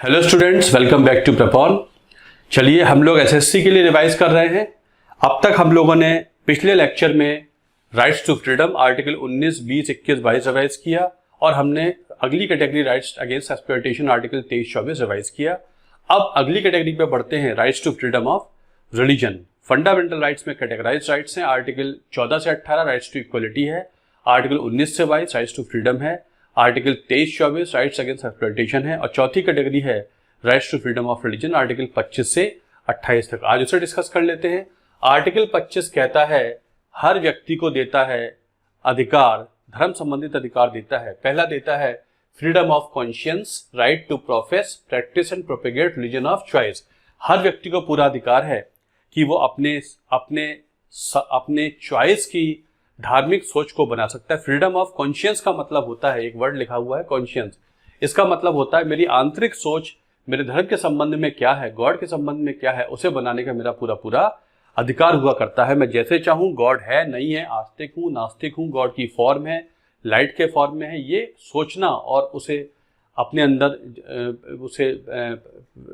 Hello students, welcome back to Prepon. चलिए हम लोग एसएससी के लिए रिवाइज कर रहे हैं। अब तक हम लोगों ने पिछले लेक्चर में rights to freedom article 19, 20, 21, 22 revise किया और हमने अगली category rights against exploitation article 23, 24 revise किया। अब अगली कैटेगरी पे बढ़ते हैं, rights to freedom of religion. Fundamental rights में कैटेगराइज राइट्स हैं। आर्टिकल 14 से 18 राइट्स टू इक्वलिटी है, आर्टिकल 19 से 22 राइट्स टू फ्रीडम है, आर्टिकल 23, 24 राइट्स अगेंस्ट एक्सप्लॉयटेशन है और चौथी कैटेगरी है rights to freedom of religion, article 25 से 28 तक। आज उसे डिस्कस कर लेते हैं। आर्टिकल 25 कहता है हर व्यक्ति को देता है अधिकार, धर्म संबंधित अधिकार देता है। पहला देता है freedom of conscience, right to profess, practice and propagate religion of choice. हर व्यक्ति को पूरा अधिकार है कि वो अपने चॉइस की धार्मिक सोच को बना सकता है। फ्रीडम ऑफ कॉन्शियंस का मतलब होता है, एक वर्ड लिखा हुआ है कॉन्शियंस, इसका मतलब होता है मेरी आंतरिक सोच मेरे धर्म के संबंध में क्या है, गॉड के संबंध में क्या है, उसे बनाने का मेरा पूरा अधिकार हुआ करता है। मैं जैसे चाहूं, गॉड है नहीं है, आस्तिक हूं नास्तिक हूं, गॉड की फॉर्म है लाइट के फॉर्म में है, ये सोचना और उसे अपने अंदर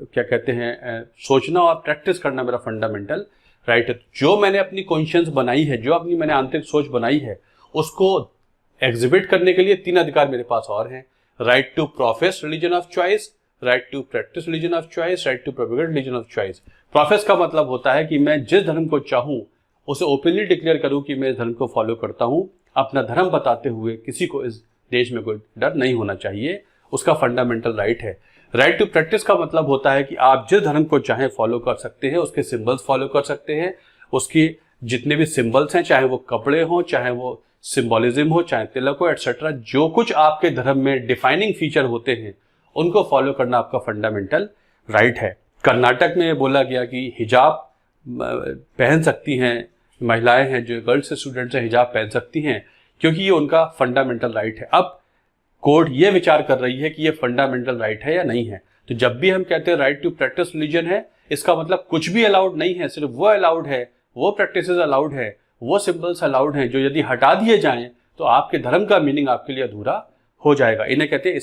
क्या कहते हैं, सोचना और प्रैक्टिस करना मेरा फंडामेंटल राइट है। जो मैंने अपनी कॉन्शियंस बनाई है, जो अपनी मैंने आंतरिक सोच बनाई है, उसको एग्जिबिट करने के लिए 3 अधिकार मेरे पास और हैं। Right to profess religion of choice, right to practise religion of choice, right to propagate religion of choice. Profess का मतलब होता है कि मैं जिस धर्म को चाहूं उसे ओपनली डिक्लेयर करूं कि मैं इस धर्म को फॉलो करता हूं, अपना धर्म बताते हुए किसी को इस देश में कोई डर नहीं होना चाहिए, उसका फंडामेंटल राइट है। राइट टू प्रैक्टिस का मतलब होता है कि आप जिस धर्म को चाहे फॉलो कर सकते हैं, उसके सिंबल्स फॉलो कर सकते हैं, उसकी जितने भी सिंबल्स हैं, चाहे वो कपड़े हों, चाहे वो सिंबॉलिज्म हो, चाहे तिलक हो, एटसेट्रा, जो कुछ आपके धर्म में डिफाइनिंग फीचर होते हैं उनको फॉलो करना आपका फंडामेंटल राइट है। कर्नाटक में बोला गया कि हिजाब पहन सकती हैं महिलाएं, हैं जो गर्ल्स स्टूडेंट्स हैं, हिजाब पहन सकती हैं क्योंकि ये उनका फंडामेंटल राइट है। अब कोर्ट ये विचार कर रही है कि ये फंडामेंटल राइट है या नहीं है। तो जब भी हम कहते हैं राइट टू प्रैक्टिस रिलीजन है, इसका मतलब कुछ भी अलाउड नहीं है, सिर्फ वो अलाउड है, वो प्रैक्टिसेस अलाउड है, वो सिंबल्स अलाउड हैं जो यदि हटा दिए जाएं तो आपके धर्म का मीनिंग आपके लिए अधूरा हो जाएगा। इन्हें कहते हैं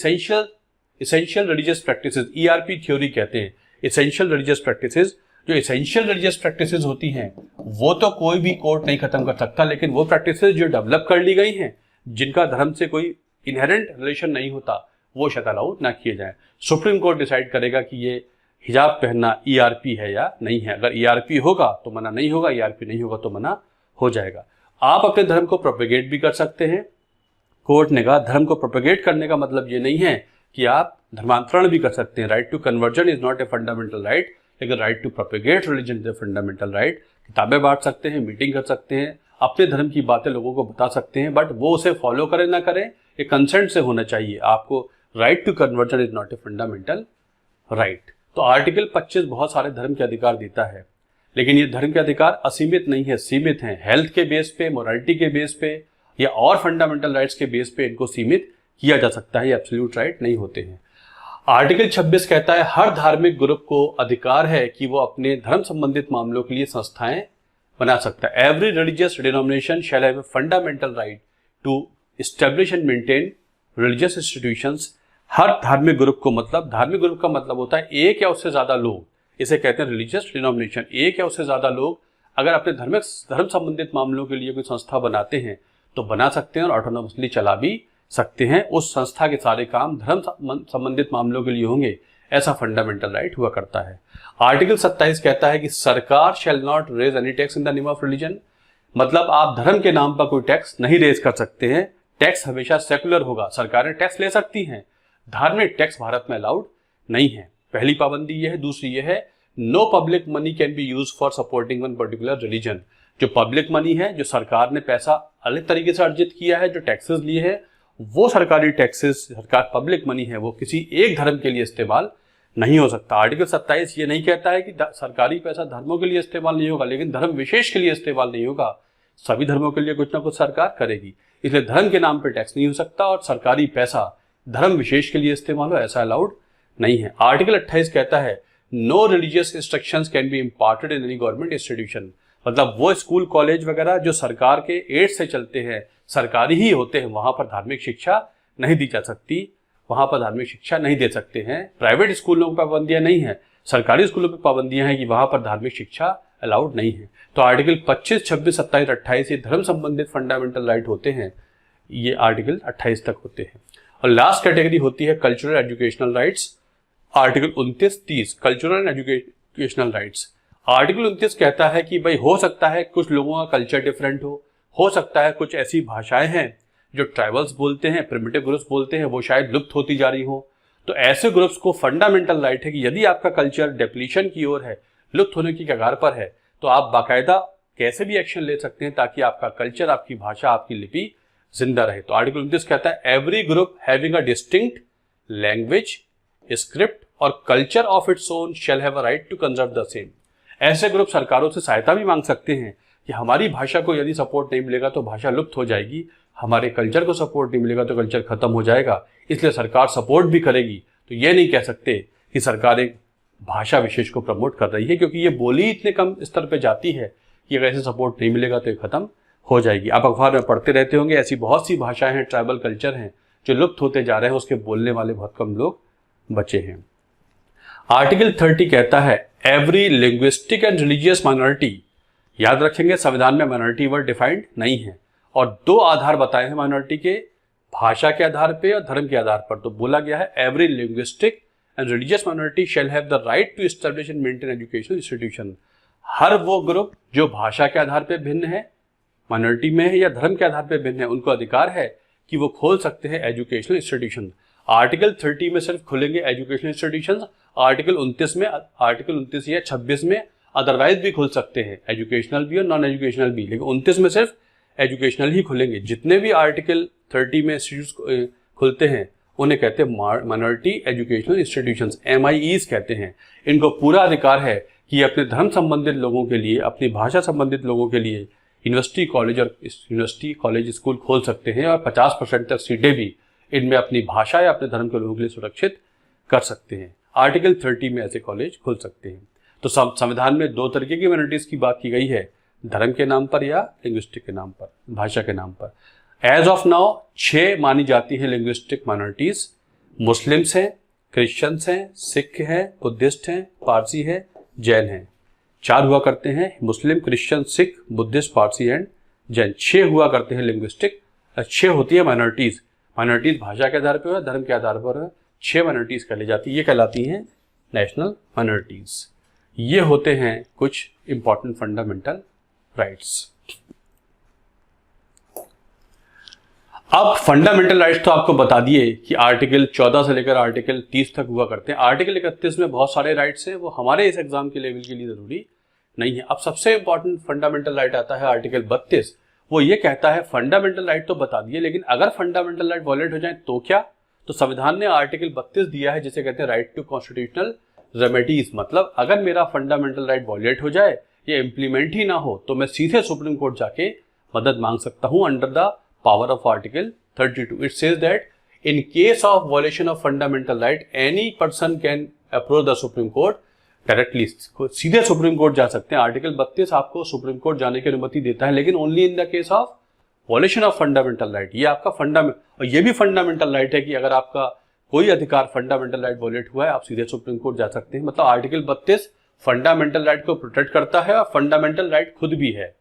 essential religious practices, ERP theory कहते हैं। इसेंशियल रिलीजियस प्रैक्टिसेस, जो इसेंशियल रिलीजियस प्रैक्टिसेस होती हैं वो तो कोई भी कोर्ट नहीं खत्म कर सकता, लेकिन वो प्रैक्टिसेस जो डेवलप कर ली गई हैं, जिनका धर्म से कोई इनहेरेंट रिलेशन नहीं होता, वो शायद अलाउ ना किए जाए। सुप्रीम कोर्ट डिसाइड करेगा कि ये हिजाब पहनना ERP है या नहीं है। अगर ERP होगा तो मना नहीं होगा, ERP नहीं होगा तो मना हो जाएगा। आप अपने धर्म को प्रोपेगेट भी कर सकते हैं। कोर्ट ने कहा धर्म को प्रोपेगेट करने का मतलब ये नहीं है कि आप धर्मांतरण भी कर सकते हैं। Right to conversion is not a fundamental right, लेकिन right to propagate religion is a fundamental right. किताबें बांट सकते हैं, मीटिंग कर सकते हैं, अपने धर्म की बातें लोगों को बता सकते हैं, बट वो उसे फॉलो करें ना करें ये कंसेंट से होना चाहिए। आपको right to conversion is not a fundamental right. तो आर्टिकल 25 बहुत सारे धर्म के अधिकार देता है, लेकिन ये धर्म के अधिकार असीमित नहीं है, सीमित हैं। हेल्थ के बेस पे, मोरालिटी के बेस पे या और फंडामेंटल राइट्स के बेस पे इनको सीमित किया जा सकता है, ये एब्सोल्यूट राइट नहीं होते हैं। आर्टिकल 26 कहता है हर धार्मिक ग्रुप को अधिकार है कि वो अपने धर्म संबंधित मामलों के लिए संस्थाएं बना सकता है। Every religious denomination shall have a fundamental right to establish and maintain religious institutions. हर धार्मिक ग्रुप को, मतलब धार्मिक ग्रुप का मतलब होता है एक या उससे ज्यादा लोग, इसे कहते हैं रिलीजियस डिनोमिनेशन। एक या उससे ज्यादा लोग अगर अपने धर्म संबंधित मामलों के लिए कोई संस्था बनाते हैं तो बना सकते हैं और ऑटोनोमसली चला भी सकते हैं। उस संस्था के सारे काम धर्म संबंधित मामलों के लिए होंगे, ऐसा फंडामेंटल राइट हुआ करता है। आर्टिकल 27 कहता है कि सरकार shall not raise any tax in the name of religion. मतलब आप धर्म के नाम पर कोई टैक्स नहीं रेज कर सकते हैं। टैक्स हमेशा सेकुलर होगा, सरकारें टैक्स ले सकती हैं, धार्मिक टैक्स भारत में अलाउड नहीं है। पहली पाबंदी यह है। दूसरी यह है no public money can be use for supporting one particular religion. जो पब्लिक मनी है, जो सरकार ने पैसा अलग तरीके से अर्जित किया है, जो टैक्सेस लिए हैं, वो सरकारी टैक्सेस, सरकार पब्लिक मनी है, वो किसी एक धर्म के लिए इस्तेमाल नहीं हो सकता। आर्टिकल 27 ये नहीं कहता है कि सरकारी पैसा धर्मों के लिए इस्तेमाल नहीं होगा, लेकिन धर्म विशेष के लिए इस्तेमाल नहीं होगा। सभी धर्मों के लिए कुछ ना कुछ सरकार करेगी, इसलिए धर्म के नाम पर टैक्स नहीं हो सकता और सरकारी पैसा धर्म विशेष के लिए इस्तेमाल हो, ऐसा अलाउड नहीं है। आर्टिकल 28 कहता है no religious instructions can be imparted in any government institution. मतलब वो स्कूल कॉलेज वगैरह जो सरकार के एड से चलते हैं, सरकारी ही होते हैं, वहां पर धार्मिक शिक्षा नहीं दी जा सकती। वहां पर धार्मिक शिक्षा नहीं दे सकते हैं। प्राइवेट स्कूलों पर पाबंदियां नहीं है, सरकारी स्कूलों पर पाबंदियां हैं कि वहां पर धार्मिक शिक्षा अलाउड नहीं है। तो आर्टिकल 25, 26, 27, 28 ये धर्म संबंधित फंडामेंटल राइट होते हैं, ये आर्टिकल 28 तक होते हैं। और लास्ट कैटेगरी होती है cultural educational rights, article 29, 30 cultural and educational rights. Article 29 कहता है कि भाई हो सकता है कुछ लोगों का कल्चर डिफरेंट हो सकता है कुछ ऐसी भाषाएं हैं जो ट्राइबल्स बोलते हैं, प्रिमिटिव ग्रुप्स बोलते हैं, वो शायद लुप्त होती जा रही हो। तो ऐसे ग्रुप्स को फंडामेंटल राइट है कि यदि आपका कल्चर डिप्लीशन की ओर है, लुप्त होने की कगार पर है, तो आप बाकायदा कैसे भी एक्शन ले सकते हैं ताकि आपका कल्चर, आपकी भाषा, आपकी लिपि जिंदा रहे। तो आर्टिकल 29 कहता है every group having a distinct language, script और culture of its own shall have a right to conserve the same. ऐसे ग्रुप सरकारों से सहायता भी मांग सकते हैं कि हमारी भाषा को यदि सपोर्ट नहीं मिलेगा तो भाषा लुप्त हो जाएगी, हमारे कल्चर को सपोर्ट नहीं मिलेगा तो कल्चर खत्म हो जाएगा, इसलिए सरकार सपोर्ट भी करेगी। तो ये नहीं कह सकते कि सरकार एक भाषा विशेष को प्रमोट कर रही है, क्योंकि ये बोली इतने कम स्तर पे जाती है कि अगर ऐसे सपोर्ट नहीं मिलेगा तो ये खत्म हो जाएगी। आप अखबार में पढ़ते रहते होंगे, ऐसी बहुत सी भाषाएं हैं, ट्राइबल कल्चर हैं जो लुप्त होते जा रहे हैं, उसके बोलने वाले बहुत कम लोग बचे हैं। आर्टिकल 30 कहता है every linguistic and religious minority, याद रखेंगे संविधान में माइनॉरिटी वर्ड डिफाइंड नहीं है, और दो आधार बताए हैं माइनॉरिटी के, भाषा के आधार पे और धर्म के आधार पर। तो बोला गया है every linguistic and religious minority shall have the right to establish and maintain educational institution. हर वो ग्रुप जो भाषा के आधार पे भिन्न है, माइनॉरिटी में है या धर्म के आधार पे भिन्न है, उनको अधिकार है कि वो खोल सकते हैं एजुकेशनल इंस्टीट्यूशन। आर्टिकल 30 में सिर्फ खुलेंगे एजुकेशनल इंस्टीट्यूशन, आर्टिकल 29 या 26 में अदरवाइज भी खुल सकते हैं, एजुकेशनल भी और नॉन एजुकेशनल भी, लेकिन 29 में सिर्फ एजुकेशनल ही खुलेंगे। जितने भी आर्टिकल 30 में इंस्टीट्यूट खुलते हैं उन्हें कहते हैं माइनॉरिटी एजुकेशनल इंस्टीट्यूशंस, MIEs कहते हैं। इनको पूरा अधिकार है कि अपने धर्म संबंधित लोगों के लिए, अपनी भाषा संबंधित लोगों के लिए यूनिवर्सिटी कॉलेज स्कूल खोल सकते हैं, और 50% तक सीटें भी इनमें अपनी भाषा या अपने धर्म के लोगों के लिए सुरक्षित कर सकते हैं। आर्टिकल 30 में ऐसे कॉलेज खुल सकते हैं। तो संविधान में दो तरीके की माइनॉरिटीज की बात की गई है, धर्म के नाम पर या लिंग्विस्टिक के नाम पर, भाषा के नाम पर। एज ऑफ नाउ 6 मानी जाती है लिंग्विस्टिक माइनॉरिटीज। मुस्लिम्स हैं, क्रिश्चियंस हैं, सिख हैं, बुद्धिस्ट हैं, पारसी है, जैन हैं। 4 हुआ करते हैं, Muslim, Christian, Sikh, Buddhist, Parsi and Jain. 6 हुआ करते हैं लिंग्विस्टिक, 6 होती है माइनॉरिटीज। माइनॉरिटीज भाषा के आधार पर, धर्म के आधार पर 6 माइनॉरिटीज कहलाई जाती है, ये कहलाती हैं नेशनल माइनॉरिटीज। ये होते हैं कुछ इंपॉर्टेंट फंडामेंटल राइट्स। अब फंडामेंटल राइट्स तो आपको बता दिए कि आर्टिकल 14 से लेकर आर्टिकल 30 तक हुआ करते हैं। आर्टिकल 31 में बहुत सारे राइट्स हैं, वो हमारे इस एग्जाम के लेवल के लिए जरूरी नहीं है। अब सबसे इंपॉर्टेंट फंडामेंटल राइट आता है आर्टिकल 32। वो ये कहता है फंडामेंटल राइट तो बता दिए, लेकिन अगर फंडामेंटल राइट वॉयलेट हो जाए तो क्या? तो संविधान ने आर्टिकल 32 दिया है जिसे कहते हैं राइट टू कॉन्स्टिट्यूशनल रेमेडीज। मतलब अगर मेरा फंडामेंटल राइट वॉयलेट हो जाए या इम्प्लीमेंट ही ना हो तो मैं सीधे सुप्रीम कोर्ट जाके मदद मांग सकता हूं under the power of article 32। It says that in case of violation of fundamental right any person can approach the supreme court directly, सीधे सुप्रीम कोर्ट जा सकते हैं। आर्टिकल 32 आपको सुप्रीम कोर्ट जाने की अनुमति देता है, लेकिन only in the case of violation of fundamental right. ये आपका और ये भी फंडामेंटल राइट है कि अगर आपका कोई अधिकार फंडामेंटल राइट वॉयलेट हुआ है आप सीधे सुप्रीम कोर्ट जा सकते हैं। मतलब आर्टिकल 32 फंडामेंटल राइट को प्रोटेक्ट करता है और फंडामेंटल राइट खुद भी है।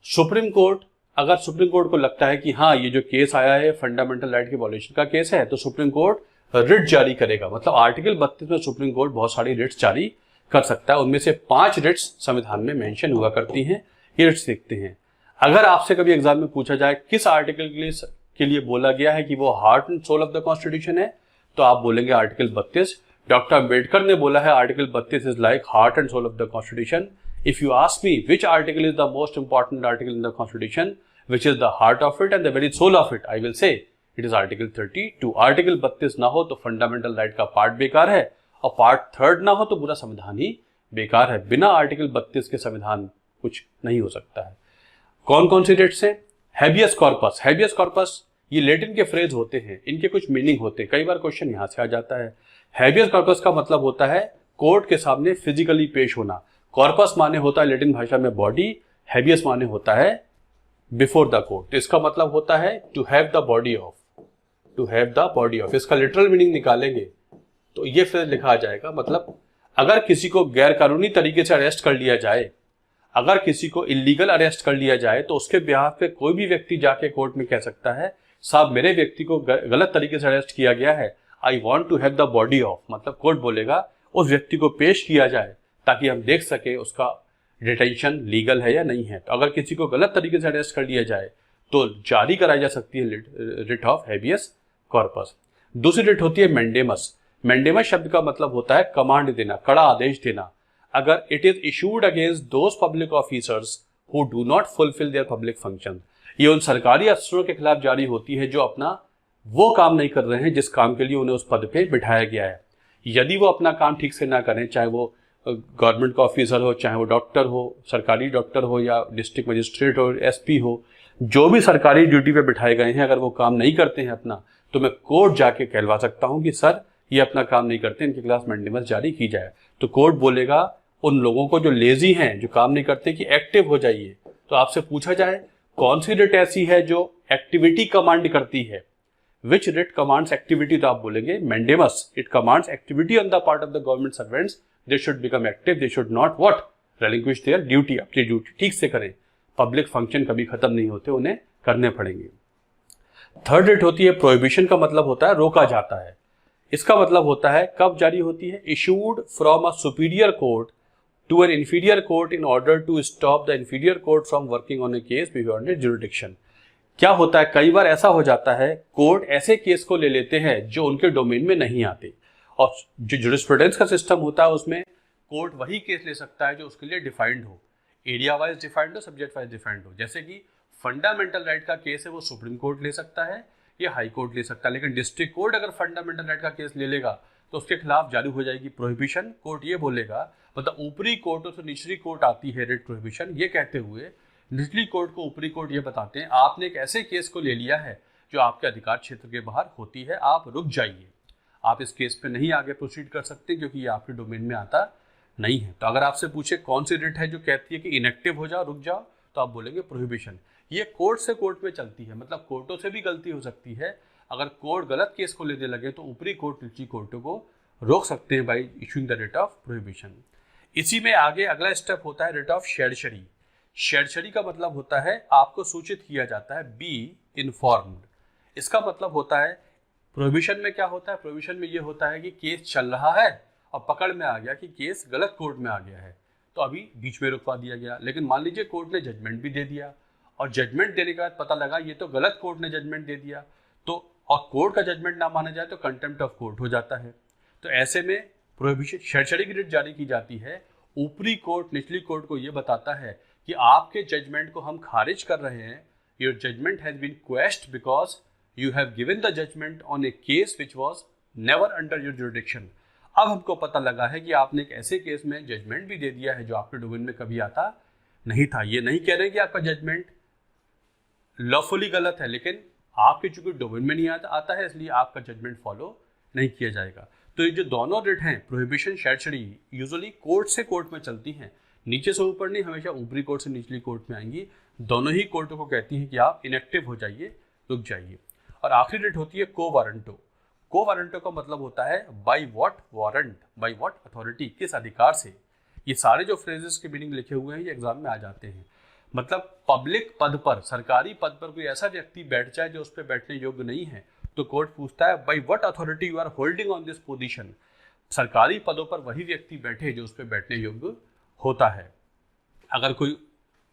सुप्रीम कोर्ट, अगर सुप्रीम कोर्ट को लगता है कि हाँ ये जो केस आया है फंडामेंटल राइट के वॉयलेशन का केस है, तो सुप्रीम कोर्ट रिट जारी करेगा। मतलब आर्टिकल 32 में सुप्रीम कोर्ट बहुत सारी रिट्स जारी कर सकता है। उनमें से 5 रिट्स संविधान में मेंशन हुआ करती हैं। ये रिट्स देखते हैं। अगर आपसे कभी एग्जाम में पूछा जाए किस आर्टिकल के लिए बोला गया है कि वो heart and soul of the constitution है, तो आप बोलेंगे आर्टिकल 32। डॉक्टर अंबेडकर ने बोला है article 32 is like heart and soul of the constitution. If you ask me which article is the most important article in the constitution, which is the heart of it and the very soul of it, I will say it is article 32। Article 32 ना हो तो fundamental right का part बेकार है, और part 3 ना हो तो पूरा संविधान ही बेकार है। बिना आर्टिकल 32 के संविधान कुछ नहीं हो सकता है। कौन कौन सी रिट्स हैं? Habeas corpus. हैबियस कॉर्पस ये लैटिन के फ्रेज होते हैं, इनके कुछ मीनिंग होते हैं। कई बार क्वेश्चन यहां से आ जाता है। हैबियस कॉर्पस का मतलब होता है कोर्ट के सामने फिजिकली पेश होना। कॉर्पस माने होता है लैटिन भाषा में बॉडी, हैबियस माने होता है बिफोर द कोर्ट। इसका मतलब होता है to have the body of. To have the body of. इसका लिटरल मीनिंग निकालेंगे तो ये फिर लिखा आ जाएगा, मतलब अगर किसी को गैर कानूनी तरीके से अरेस्ट कर लिया जाए, अगर किसी को इलीगल अरेस्ट कर लिया जाए, तो उसके बिहाफ पे कोई भी व्यक्ति जाके कोर्ट में कह सकता है साहब मेरे व्यक्ति को गलत तरीके से अरेस्ट किया गया है, I want to have the body of. मतलब कोर्ट बोलेगा उस व्यक्ति को पेश किया जाए ताकि हम देख सके उसका डिटेंशन लीगल है या नहीं है। तो अगर किसी को गलत तरीके से अरेस्ट कर लिया जाए तो जारी कराई जा सकती है रिट ऑफ हैबियस कॉर्पस। दूसरी रिट होती है मैंडेमस। मैंडेमस शब्द का मतलब होता है कमांड देना, कड़ा आदेश देना। अगर it is issued against those public officers who do not fulfil there public function, ये उन सरकारी अफसरों के खिलाफ जारी होती है जो अपना वो काम नहीं कर रहे हैं जिस काम के लिए उन्हें उस पद पे बिठाया गया है। यदि वो अपना काम ठीक से ना करें, चाहे वो गवर्नमेंट का ऑफिसर हो, चाहे वो डॉक्टर हो, सरकारी डॉक्टर हो, या डिस्ट्रिक्ट मजिस्ट्रेट हो, एसपी हो, जो भी सरकारी ड्यूटी पे बिठाए गए हैं, अगर वो काम नहीं करते हैं अपना, तो मैं कोर्ट जाके कहलवा सकता हूं कि सर ये अपना काम नहीं करते, इनके खिलाफ मैंडेमस जारी की जाए। तो कोर्ट बोलेगा उन लोगों को जो लेजी हैं, जो काम नहीं करते, कि एक्टिव हो जाइए। तो आपसे पूछा जाए कौन सी रिट ऐसी है जो एक्टिविटी कमांड करती है, विच रिट कमांड्स एक्टिविटी, तो आप बोलेंगे mandamus. It commands activity on the part of the government servants, they should become active, they should not what relinquish there duty. अपनी ड्यूटी ठीक से करें, पब्लिक फंक्शन कभी खत्म नहीं होते, उन्हें करने पड़ेंगे। थर्ड रिट होती है प्रोहिबिशन का मतलब होता है रोका जाता है। इसका मतलब होता है कब जारी होती है, issued from a superior court to an inferior court in order to stop the inferior court from working on a case beyond its jurisdiction. क्या होता है, कई बार ऐसा हो जाता है कोर्ट ऐसे केस को ले लेते हैं जो उनके डोमेन में नहीं आते, और जो जुरिस्प्रूडेंस का सिस्टम होता है उसमें कोर्ट वही केस ले सकता है जो उसके लिए डिफाइंड हो, एरिया वाइज डिफाइंड हो, सब्जेक्ट वाइज डिफाइंड हो। जैसे कि फंडामेंटल राइट का केस है वो सुप्रीम कोर्ट ले सकता है या हाई कोर्ट ले सकता है, लेकिन डिस्ट्रिक्ट कोर्ट अगर फंडामेंटल राइट का केस ले लेगा तो उसके खिलाफ जारी हो जाएगी प्रोहिबिशन। कोर्ट ये बोलेगा, मतलब ऊपरी कोर्टों से निचली कोर्ट आती है रिट प्रोहिबिशन, ये कहते हुए निचली कोर्ट को ऊपरी कोर्ट ये बताते हैं आपने एक ऐसे केस को ले लिया है जो आपके अधिकार क्षेत्र के बाहर होती है, आप रुक जाइए, आप इस केस पे नहीं आगे प्रोसीड कर सकते क्योंकि ये आपके डोमेन में आता नहीं है। तो अगर आपसे पूछे कौन सी रिट है जो कहती है कि इनएक्टिव हो जाओ, रुक जाओ, तो आप बोलेंगे प्रोहिबिशन। ये कोर्ट से कोर्ट में चलती है, मतलब कोर्टों से भी गलती हो सकती है। अगर कोर्ट गलत केस को लेने लगे तो ऊपरी कोर्ट निचली कोर्टों को रोक सकते हैं bye issuing the writ of prohibition. इसी में आगे अगला स्टेप होता है रिट ऑफ शेरशरी। शेरशरी का मतलब होता है आपको सूचित किया जाता है, बी इन्फॉर्म्ड। इसका मतलब होता है प्रोहिबिशन में क्या होता है, प्रोहिबिशन में ये होता है कि केस चल रहा है और पकड़ में आ गया कि केस गलत कोर्ट में आ गया है, तो अभी बीच में रुकवा दिया गया। लेकिन मान लीजिए कोर्ट ने जजमेंट भी दे दिया और जजमेंट देने के बाद पता लगा ये तो गलत कोर्ट ने जजमेंट दे दिया, तो और कोर्ट का जजमेंट ना माना जाए तो कंटेम्प्ट ऑफ कोर्ट हो जाता है। तो ऐसे में प्रोहिबिशन शेरशरी की रिट जारी की जाती है। ऊपरी कोर्ट निचली कोर्ट को ये बताता है कि आपके जजमेंट को हम खारिज कर रहे हैं, your judgment has been questioned because you have given the judgment on a case which was never under your jurisdiction. अब हमको पता लगा है कि आपने एक ऐसे केस में जजमेंट भी दे दिया है जो आपके डोमेन में कभी आता नहीं था। ये नहीं कह रहे कि आपका जजमेंट लॉफुली गलत है, लेकिन आपके चूंकि डोमेन में नहीं आता है इसलिए आपका जजमेंट फॉलो नहीं किया जाएगा। तो ये जो दोनों रिट हैं प्रोहिबिशन शेरशरी, यूजुअली कोर्ट से कोर्ट में चलती हैं, नीचे से ऊपर नहीं, हमेशा ऊपरी कोर्ट से निचली कोर्ट में आएंगी। दोनों ही कोर्टों को कहती हैं कि आप इनएक्टिव हो जाइए, रुक जाइए। और आखिरी रिट होती है को वारंटो। को वारंटो का मतलब होता है by what warrant, bye what authority, किस अधिकार से। ये सारे जो फ्रेजेस के मीनिंग लिखे हुए हैं ये एग्जाम में आ जाते हैं। मतलब पब्लिक पद पर, सरकारी पद पर कोई ऐसा व्यक्ति बैठ जाए जो उस पर बैठने योग्य नहीं है, तो कोर्ट पूछता है by what authority you are holding on this position. सरकारी पदों पर वही व्यक्ति बैठे जो उस पर बैठने योग्य होता है। अगर कोई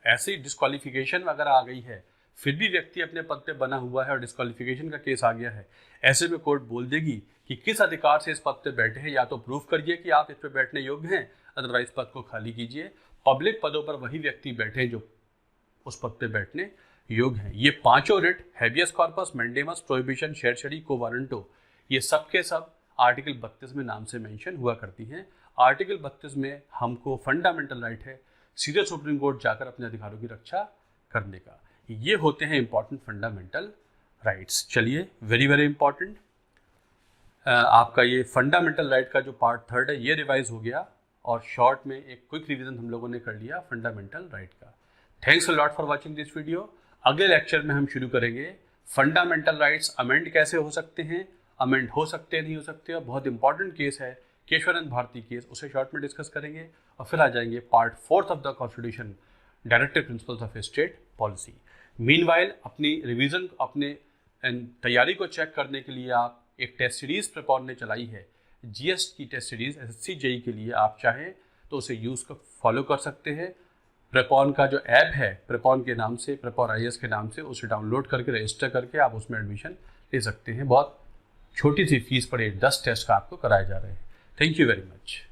ऐसी डिस्क्वालिफिकेशन वगैरह आ गई है फिर भी व्यक्ति अपने पद पे बना हुआ है और डिस्क्वालिफिकेशन का केस आ गया है, ऐसे में कोर्ट बोल देगी कि किस अधिकार से इस पद पे बैठे हैं, या तो प्रूफ करिए कि आप इस पे बैठने योग्य हैं, अदरवाइज पद को खाली कीजिए। पब्लिक पदों पर वही व्यक्ति बैठे जो उस पद पे बैठने योग्य हैं। ये पांचों writ habeas corpus, mandamus, prohibition, certiorari, quo warranto, ये सब के सब आर्टिकल 32 में नाम से मेंशन हुआ करती हैं। आर्टिकल 32 में हमको फंडामेंटल राइट है सीधे सुप्रीम कोर्ट जाकर अपने अधिकारों की रक्षा करने का। ये होते हैं इंपॉर्टेंट फंडामेंटल राइट्स। चलिए, वेरी वेरी इंपॉर्टेंट, आपका ये फंडामेंटल राइट का जो पार्ट थर्ड है ये रिवाइज हो गया और शॉर्ट में एक क्विक रिवीजन हम लोगों ने कर लिया फंडामेंटल राइट का। Thanks a lot for watching this video. अगले लेक्चर में हम शुरू करेंगे फंडामेंटल राइट्स अमेंड कैसे हो सकते हैं, अमेंड हो सकते हैं नहीं हो सकते, और बहुत इंपॉर्टेंट केस है केशवानंद भारती केस, उसे शॉर्ट में डिस्कस करेंगे। और फिर आ जाएंगे part 4 of the constitution, directive principles of state policy. Meanwhile अपनी रिवीजन, अपने तैयारी को चेक करने के लिए आप एक टेस्ट सीरीज प्रेपॉन ने चलाई है, जीएस की टेस्ट सीरीज एसएससी जेई के लिए, आप चाहें तो उसे यूज़ कर फॉलो कर सकते हैं। प्रेपॉन का जो ऐप है प्रेपॉन के नाम से, प्रेपॉन आईएएस के नाम से, उसे डाउनलोड करके रजिस्टर करके आप उसमें एडमिशन ले सकते हैं। बहुत छोटी सी फीस पर 10 टेस्ट का आपको कराए जा रहे हैं। Thank you very much.